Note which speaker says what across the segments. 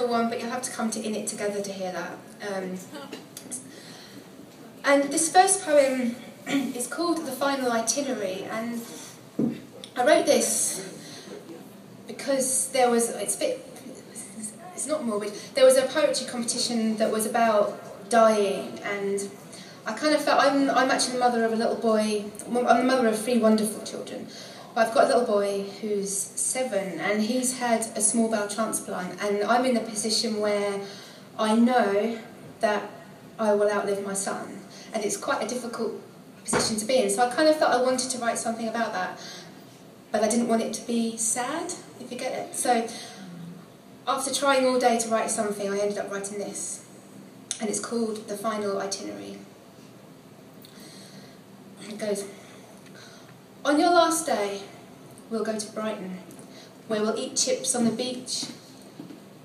Speaker 1: final one, but you'll have to come to In It together to hear that. And this first poem is called The Final Itinerary, and I wrote this because there was, it's not morbid, there was a poetry competition that was about dying, and I kind of felt, I'm actually the mother of a little boy, I'm the mother of 3 wonderful children, but I've got a little boy who's 7, and he's had a small bowel transplant, and I'm in a position where I know that I will outlive my son, and it's quite a difficult position to be in, so I kind of felt I wanted to write something about that, but I didn't want it to be sad, if you get it. So after trying all day to write something, I ended up writing this, and it's called The Final Itinerary. It goes, on your last day, we'll go to Brighton, where we'll eat chips on the beach.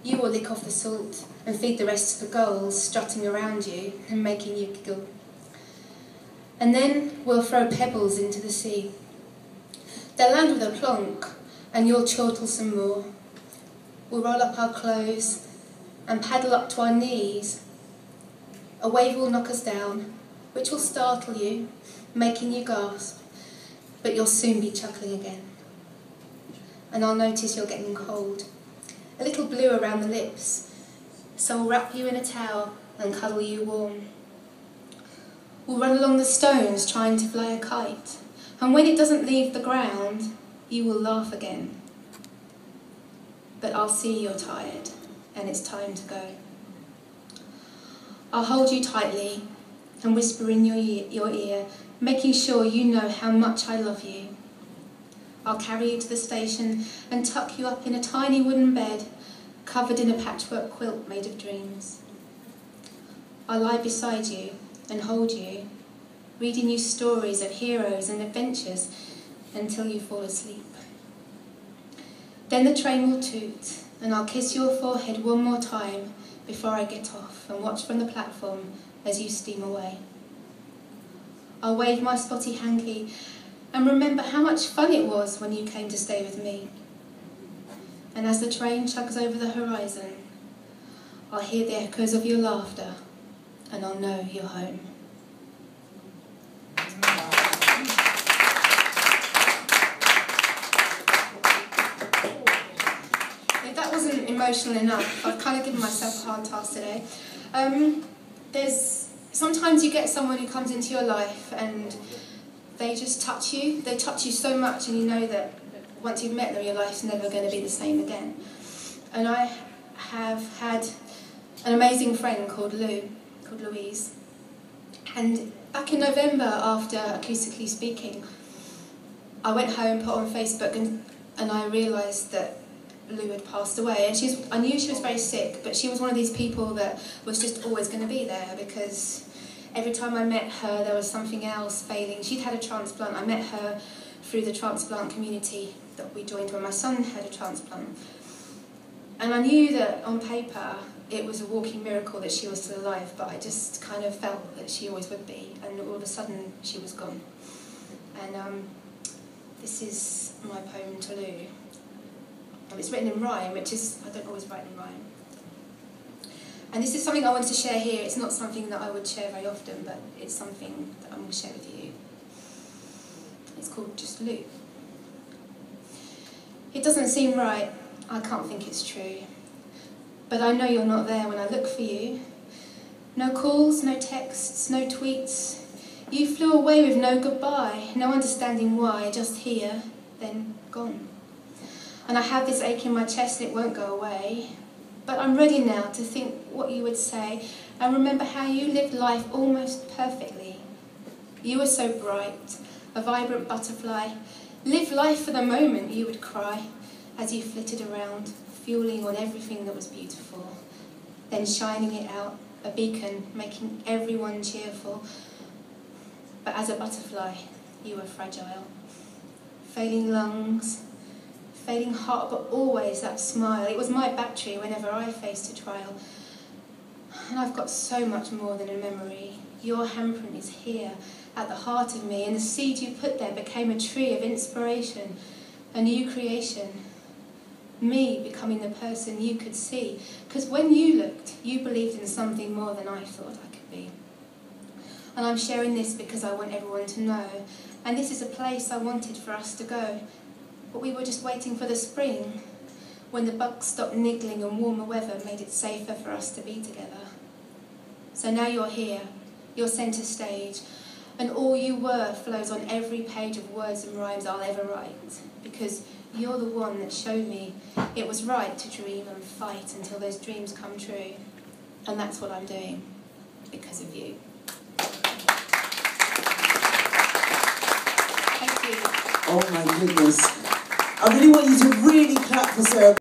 Speaker 1: You will lick off the salt and feed the rest of the gulls strutting around you and making you giggle. And then we'll throw pebbles into the sea. They'll land with a plonk, and you'll chortle some more. We'll roll up our clothes and paddle up to our knees. A wave will knock us down, which will startle you, making you gasp, but you'll soon be chuckling again. And I'll notice you're getting cold, a little blue around the lips, so I'll wrap you in a towel and cuddle you warm. We'll run along the stones trying to fly a kite, and when it doesn't leave the ground, you will laugh again. But I'll see you're tired, and it's time to go. I'll hold you tightly and whisper in your ear, making sure you know how much I love you. I'll carry you to the station and tuck you up in a tiny wooden bed, covered in a patchwork quilt made of dreams. I'll lie beside you and hold you, reading you stories of heroes and adventures until you fall asleep. Then the train will toot, and I'll kiss your forehead one more time before I get off and watch from the platform as you steam away. I'll wave my spotty hanky and remember how much fun it was when you came to stay with me. And as the train chugs over the horizon, I'll hear the echoes of your laughter, and I'll know you're home. If that wasn't emotional enough, I've kind of given myself a hard task today. Sometimes you get someone who comes into your life and they just touch you. They touch you so much, and you know that once you've met them, your life's never going to be the same again. And I have had an amazing friend called Louise. And back in November, after Acoustically speaking, I went home, put on Facebook, and I realised that Lou had passed away. And I knew she was very sick, but she was one of these people that was just always going to be there, because every time I met her, there was something else failing. She'd had a transplant. I met her through the transplant community that we joined when my son had a transplant. And I knew that on paper it was a walking miracle that she was still alive, but I just kind of felt that she always would be, and all of a sudden she was gone. And this is my poem to Lou. And it's written in rhyme, which is, I don't always write in rhyme. And this is something I wanted to share here. It's not something that I would share very often, but it's something that I'm going to share with you. It's called Just Lou. It doesn't seem right, I can't think it's true. But I know you're not there when I look for you. No calls, no texts, no tweets. You flew away with no goodbye, no understanding why, just here, then gone. And I have this ache in my chest and it won't go away. But I'm ready now to think what you would say and remember how you lived life almost perfectly. You were so bright, a vibrant butterfly. Live life for the moment, you would cry, as you flitted around, fueling on everything that was beautiful, then shining it out, a beacon, making everyone cheerful. But as a butterfly, you were fragile. Failing lungs, failing heart, but always that smile. It was my battery whenever I faced a trial. And I've got so much more than a memory. Your handprint is here, at the heart of me, and the seed you put there became a tree of inspiration, a new creation. me becoming the person you could see. Because when you looked, you believed in something more than I thought I could be. And I'm sharing this because I want everyone to know. And this is a place I wanted for us to go. But we were just waiting for the spring, when the bugs stopped niggling and warmer weather made it safer for us to be together. So now you're here, you're centre stage, and all you were flows on every page of words and rhymes I'll ever write, because you're the one that showed me it was right to dream and fight until those dreams come true. And that's what I'm doing, because of you. Thank you.
Speaker 2: Oh my goodness. I really want you to really clap for Sarah.